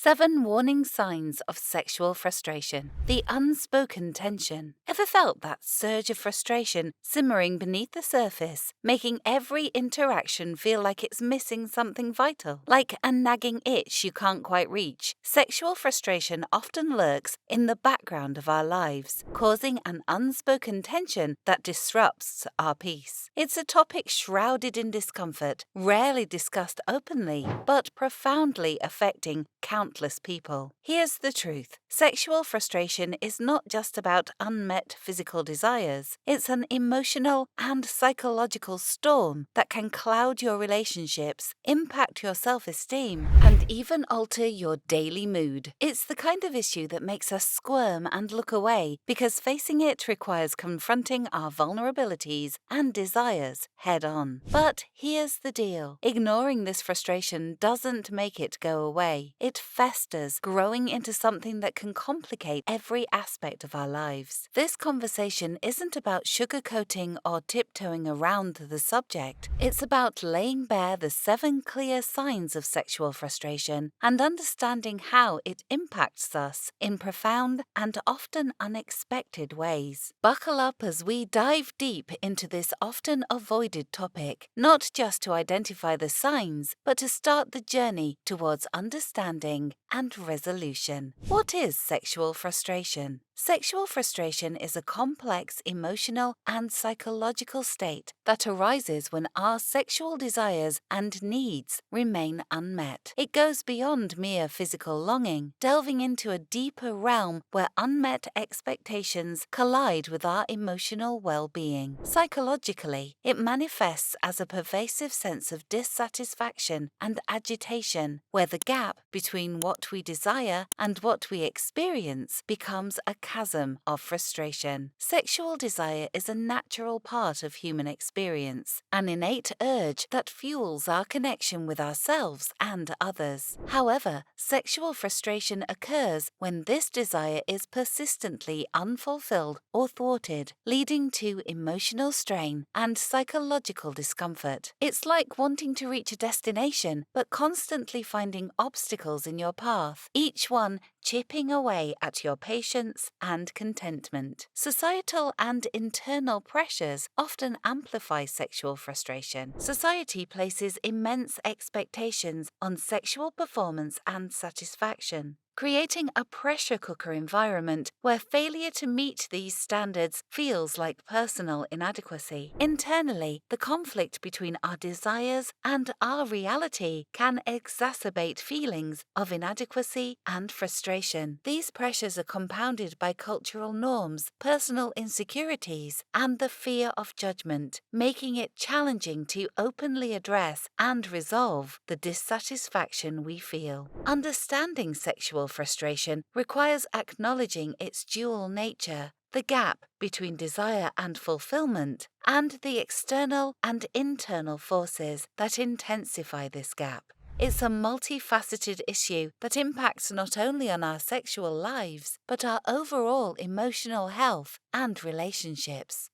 7 warning signs of sexual frustration. The unspoken tension. Ever felt that surge of frustration simmering beneath the surface, making every interaction feel like it's missing something vital? Like a nagging itch you can't quite reach, sexual frustration often lurks in the background of our lives, causing an unspoken tension that disrupts our peace. It's a topic shrouded in discomfort, rarely discussed openly, but profoundly affecting countless people. Here's the truth. Sexual frustration is not just about unmet physical desires. It's an emotional and psychological storm that can cloud your relationships, impact your self-esteem, and even alter your daily mood. It's the kind of issue that makes us squirm and look away because facing it requires confronting our vulnerabilities and desires head on. But here's the deal. Ignoring this frustration doesn't make it go away. It festers, growing into something that can complicate every aspect of our lives. This conversation isn't about sugarcoating or tiptoeing around the subject. It's about laying bare the 7 clear signs of sexual frustration and understanding how it impacts us in profound and often unexpected ways. Buckle up as we dive deep into this often avoided topic, not just to identify the signs, but to start the journey towards understanding and resolution. What is sexual frustration? Sexual frustration is a complex emotional and psychological state that arises when our sexual desires and needs remain unmet. It goes beyond mere physical longing, delving into a deeper realm where unmet expectations collide with our emotional well-being. Psychologically, it manifests as a pervasive sense of dissatisfaction and agitation, where the gap between what we desire and what we experience becomes a chasm of frustration. Sexual desire is a natural part of human experience, an innate urge that fuels our connection with ourselves and others. However, sexual frustration occurs when this desire is persistently unfulfilled or thwarted, leading to emotional strain and psychological discomfort. It's like wanting to reach a destination but constantly finding obstacles in your path, each one chipping away at your patience and contentment. Societal and internal pressures often amplify sexual frustration. Society places immense expectations on sexual performance and satisfaction, creating a pressure cooker environment where failure to meet these standards feels like personal inadequacy. Internally, the conflict between our desires and our reality can exacerbate feelings of inadequacy and frustration. These pressures are compounded by cultural norms, personal insecurities, and the fear of judgment, making it challenging to openly address and resolve the dissatisfaction we feel. Understanding sexual frustration requires acknowledging its dual nature, the gap between desire and fulfillment, and the external and internal forces that intensify this gap. It's a multifaceted issue that impacts not only on our sexual lives, but our overall emotional health and relationships.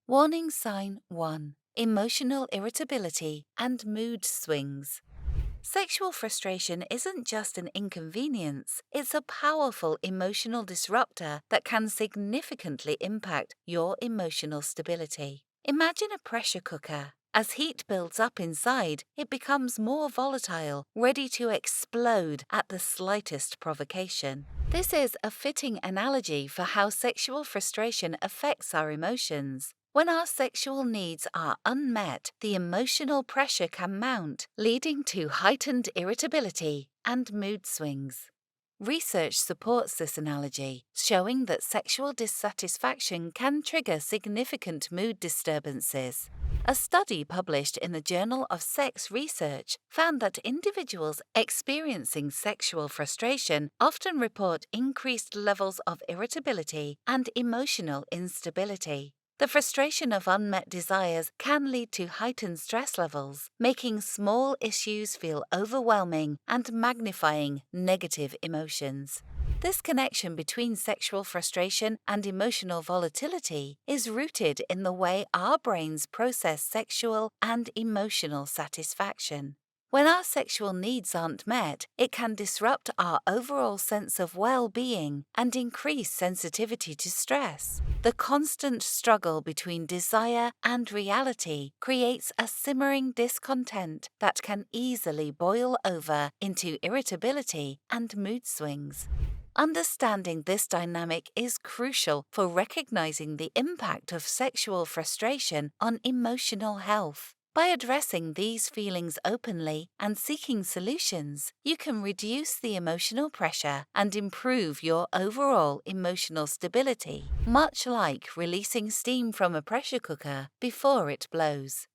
Warning sign 1. Emotional irritability and mood swings. Sexual frustration isn't just an inconvenience, it's a powerful emotional disruptor that can significantly impact your emotional stability. Imagine a pressure cooker. As heat builds up inside, it becomes more volatile, ready to explode at the slightest provocation. This is a fitting analogy for how sexual frustration affects our emotions. When our sexual needs are unmet, the emotional pressure can mount, leading to heightened irritability and mood swings. Research supports this analogy, showing that sexual dissatisfaction can trigger significant mood disturbances. A study published in the Journal of Sex Research found that individuals experiencing sexual frustration often report increased levels of irritability and emotional instability. The frustration of unmet desires can lead to heightened stress levels, making small issues feel overwhelming and magnifying negative emotions. This connection between sexual frustration and emotional volatility is rooted in the way our brains process sexual and emotional satisfaction. When our sexual needs aren't met, it can disrupt our overall sense of well-being and increase sensitivity to stress. The constant struggle between desire and reality creates a simmering discontent that can easily boil over into irritability and mood swings. Understanding this dynamic is crucial for recognizing the impact of sexual frustration on emotional health. By addressing these feelings openly and seeking solutions, you can reduce the emotional pressure and improve your overall emotional stability, much like releasing steam from a pressure cooker before it blows.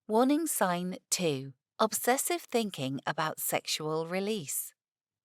Warning sign 2. Obsessive thinking about sexual release.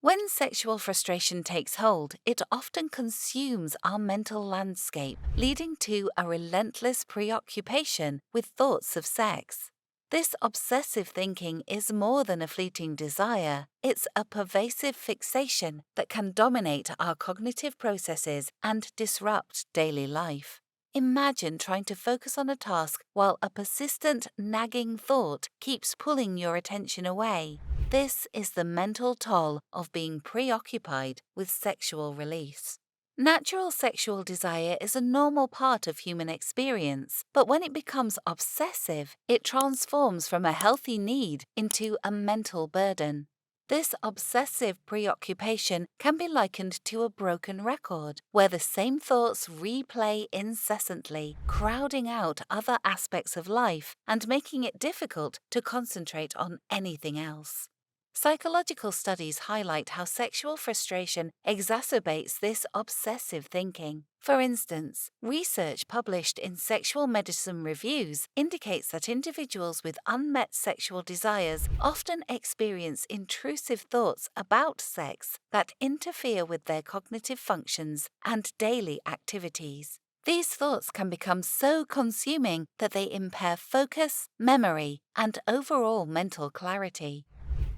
When sexual frustration takes hold, it often consumes our mental landscape, leading to a relentless preoccupation with thoughts of sex. This obsessive thinking is more than a fleeting desire, it's a pervasive fixation that can dominate our cognitive processes and disrupt daily life. Imagine trying to focus on a task while a persistent, nagging thought keeps pulling your attention away. This is the mental toll of being preoccupied with sexual release. Natural sexual desire is a normal part of human experience, but when it becomes obsessive, it transforms from a healthy need into a mental burden. This obsessive preoccupation can be likened to a broken record, where the same thoughts replay incessantly, crowding out other aspects of life and making it difficult to concentrate on anything else. Psychological studies highlight how sexual frustration exacerbates this obsessive thinking. For instance, research published in Sexual Medicine Reviews indicates that individuals with unmet sexual desires often experience intrusive thoughts about sex that interfere with their cognitive functions and daily activities. These thoughts can become so consuming that they impair focus, memory, and overall mental clarity.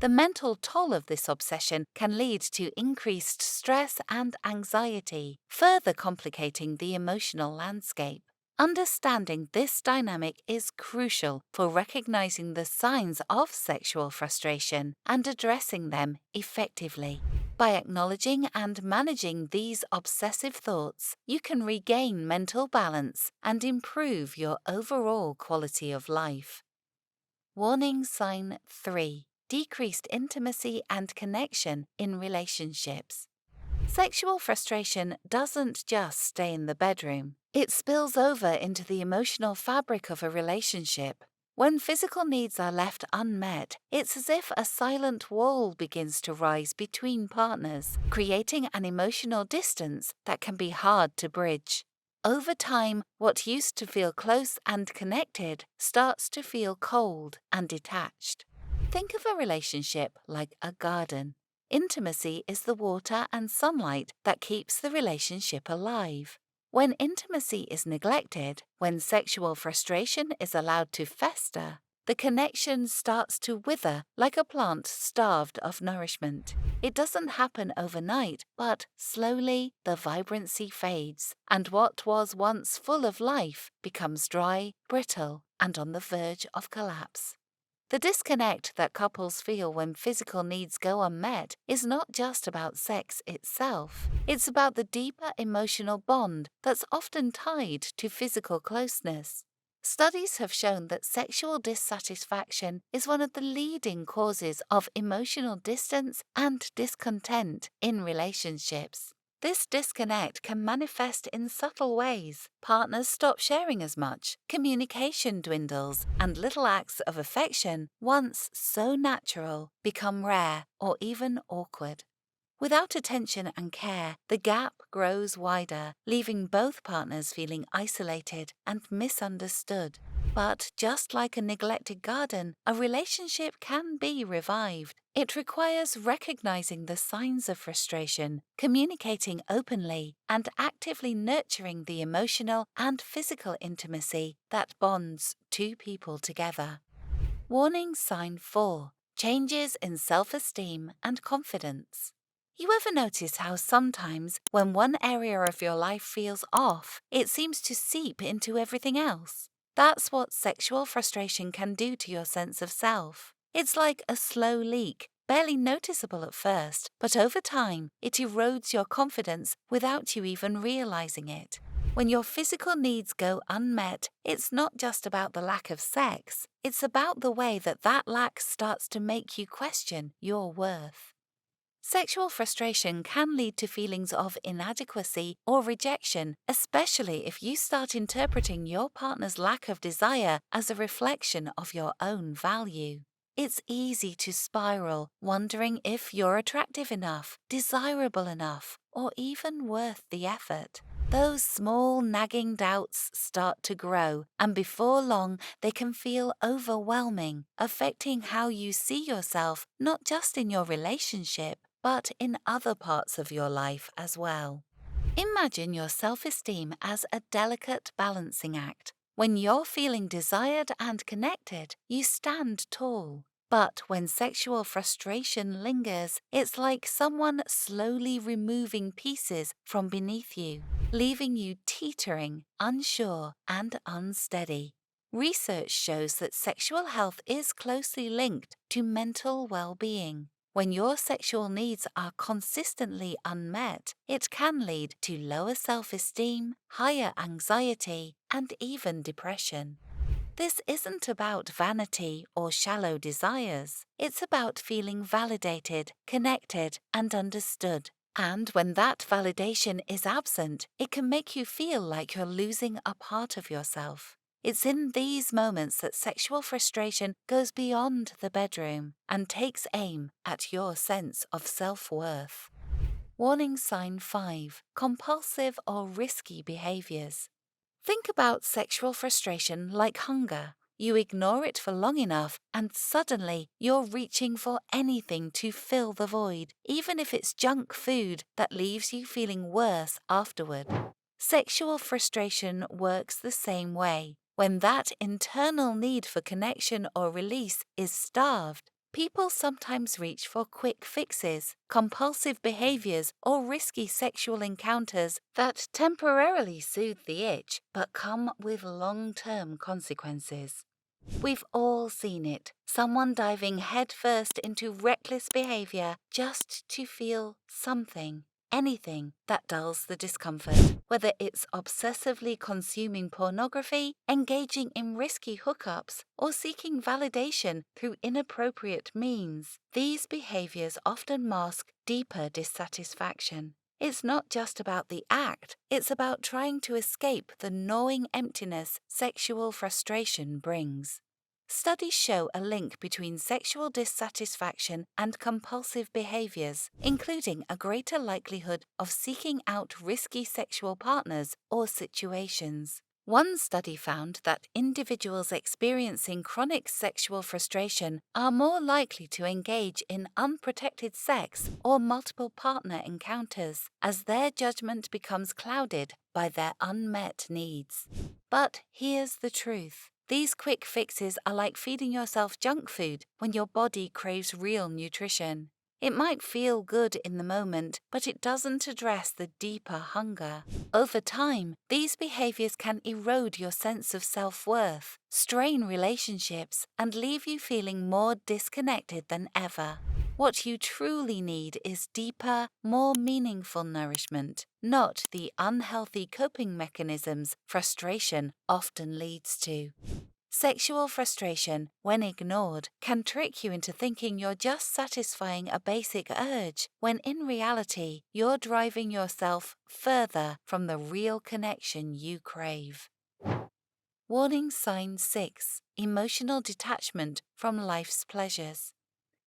The mental toll of this obsession can lead to increased stress and anxiety, further complicating the emotional landscape. Understanding this dynamic is crucial for recognizing the signs of sexual frustration and addressing them effectively. By acknowledging and managing these obsessive thoughts, you can regain mental balance and improve your overall quality of life. Warning sign 3. Decreased intimacy and connection in relationships. Sexual frustration doesn't just stay in the bedroom. It spills over into the emotional fabric of a relationship. When physical needs are left unmet, it's as if a silent wall begins to rise between partners, creating an emotional distance that can be hard to bridge. Over time, what used to feel close and connected starts to feel cold and detached. Think of a relationship like a garden. Intimacy is the water and sunlight that keeps the relationship alive. When intimacy is neglected, when sexual frustration is allowed to fester, the connection starts to wither like a plant starved of nourishment. It doesn't happen overnight, but slowly the vibrancy fades, and what was once full of life becomes dry, brittle, and on the verge of collapse. The disconnect that couples feel when physical needs go unmet is not just about sex itself. It's about the deeper emotional bond that's often tied to physical closeness. Studies have shown that sexual dissatisfaction is one of the leading causes of emotional distance and discontent in relationships. This disconnect can manifest in subtle ways. Partners stop sharing as much, communication dwindles, and little acts of affection, once so natural, become rare or even awkward. Without attention and care, the gap grows wider, leaving both partners feeling isolated and misunderstood. But just like a neglected garden, a relationship can be revived. It requires recognizing the signs of frustration, communicating openly, and actively nurturing the emotional and physical intimacy that bonds two people together. Warning sign 4. Changes in self-esteem and confidence. You ever notice how sometimes, when one area of your life feels off, it seems to seep into everything else? That's what sexual frustration can do to your sense of self. It's like a slow leak, barely noticeable at first, but over time, it erodes your confidence without you even realizing it. When your physical needs go unmet, it's not just about the lack of sex, it's about the way that lack starts to make you question your worth. Sexual frustration can lead to feelings of inadequacy or rejection, especially if you start interpreting your partner's lack of desire as a reflection of your own value. It's easy to spiral, wondering if you're attractive enough, desirable enough, or even worth the effort. Those small nagging doubts start to grow, and before long, they can feel overwhelming, affecting how you see yourself, not just in your relationship, but in other parts of your life as well. Imagine your self-esteem as a delicate balancing act. When you're feeling desired and connected, you stand tall. But when sexual frustration lingers, it's like someone slowly removing pieces from beneath you, leaving you teetering, unsure, and unsteady. Research shows that sexual health is closely linked to mental well-being. When your sexual needs are consistently unmet, it can lead to lower self-esteem, higher anxiety, and even depression. This isn't about vanity or shallow desires. It's about feeling validated, connected, and understood. And when that validation is absent, it can make you feel like you're losing a part of yourself. It's in these moments that sexual frustration goes beyond the bedroom and takes aim at your sense of self-worth. Warning sign 5. Compulsive or risky behaviors. Think about sexual frustration like hunger. You ignore it for long enough, and suddenly you're reaching for anything to fill the void, even if it's junk food that leaves you feeling worse afterward. Sexual frustration works the same way. When that internal need for connection or release is starved, people sometimes reach for quick fixes, compulsive behaviors, or risky sexual encounters that temporarily soothe the itch but come with long-term consequences. We've all seen it, someone diving headfirst into reckless behavior just to feel something. Anything that dulls the discomfort, whether it's obsessively consuming pornography, engaging in risky hookups, or seeking validation through inappropriate means. These behaviors often mask deeper dissatisfaction. It's not just about the act, it's about trying to escape the gnawing emptiness sexual frustration brings. Studies show a link between sexual dissatisfaction and compulsive behaviors, including a greater likelihood of seeking out risky sexual partners or situations. One study found that individuals experiencing chronic sexual frustration are more likely to engage in unprotected sex or multiple partner encounters, as their judgment becomes clouded by their unmet needs. But here's the truth. These quick fixes are like feeding yourself junk food when your body craves real nutrition. It might feel good in the moment, but it doesn't address the deeper hunger. Over time, these behaviors can erode your sense of self-worth, strain relationships, and leave you feeling more disconnected than ever. What you truly need is deeper, more meaningful nourishment, not the unhealthy coping mechanisms frustration often leads to. Sexual frustration, when ignored, can trick you into thinking you're just satisfying a basic urge, when in reality, you're driving yourself further from the real connection you crave. Warning sign 6. Emotional detachment from life's pleasures.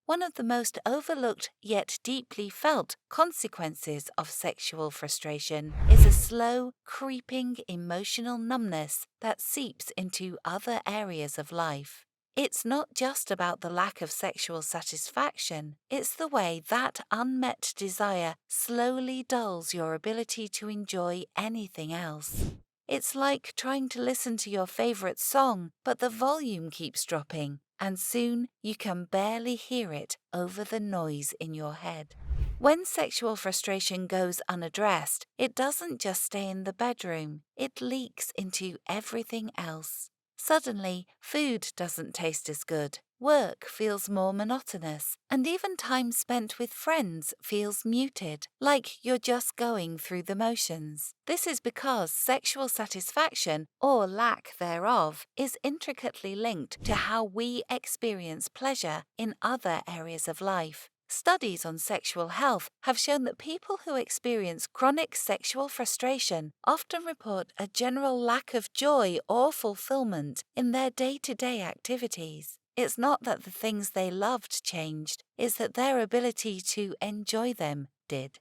One of the most overlooked yet deeply felt consequences of sexual frustration is a slow, creeping emotional numbness that seeps into other areas of life. It's not just about the lack of sexual satisfaction, it's the way that unmet desire slowly dulls your ability to enjoy anything else. It's like trying to listen to your favorite song, but the volume keeps dropping, and soon you can barely hear it over the noise in your head. When sexual frustration goes unaddressed, it doesn't just stay in the bedroom, it leaks into everything else. Suddenly, food doesn't taste as good, Work feels more monotonous, and even time spent with friends feels muted, like you're just going through the motions. This is because sexual satisfaction, or lack thereof, is intricately linked to how we experience pleasure in other areas of life. Studies on sexual health have shown that people who experience chronic sexual frustration often report a general lack of joy or fulfillment in their day-to-day activities. It's not that the things they loved changed, it's that their ability to enjoy them did.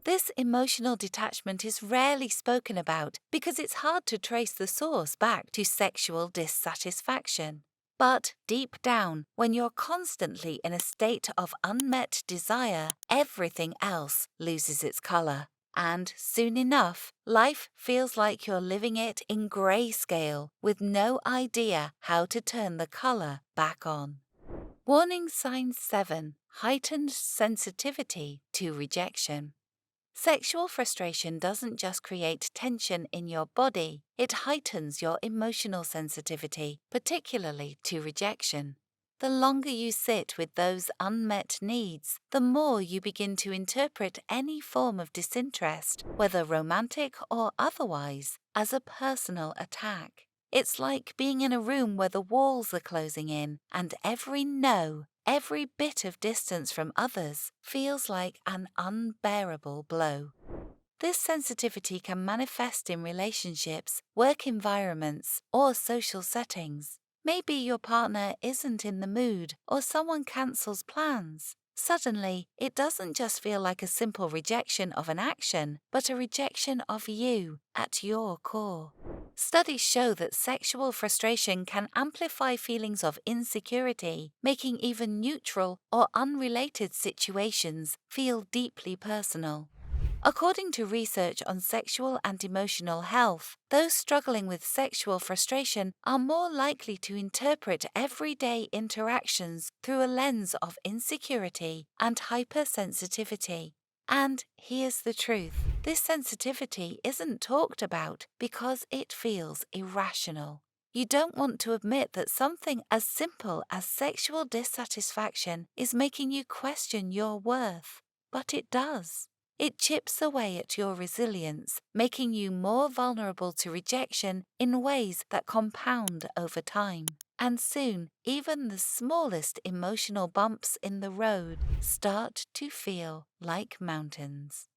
This emotional detachment is rarely spoken about because it's hard to trace the source back to sexual dissatisfaction. But deep down, when you're constantly in a state of unmet desire, everything else loses its colour. And soon enough, life feels like you're living it in grayscale with no idea how to turn the colour back on. Warning sign 7. Heightened sensitivity to rejection. Sexual frustration doesn't just create tension in your body, it heightens your emotional sensitivity, particularly to rejection. The longer you sit with those unmet needs, the more you begin to interpret any form of disinterest, whether romantic or otherwise, as a personal attack. It's like being in a room where the walls are closing in, and every no, every bit of distance from others feels like an unbearable blow. This sensitivity can manifest in relationships, work environments, or social settings. Maybe your partner isn't in the mood or someone cancels plans. Suddenly, it doesn't just feel like a simple rejection of an action, but a rejection of you at your core. Studies show that sexual frustration can amplify feelings of insecurity, making even neutral or unrelated situations feel deeply personal. According to research on sexual and emotional health, those struggling with sexual frustration are more likely to interpret everyday interactions through a lens of insecurity and hypersensitivity. And here's the truth: this sensitivity isn't talked about because it feels irrational. You don't want to admit that something as simple as sexual dissatisfaction is making you question your worth, but it does. It chips away at your resilience, making you more vulnerable to rejection in ways that compound over time. And soon, even the smallest emotional bumps in the road start to feel like mountains.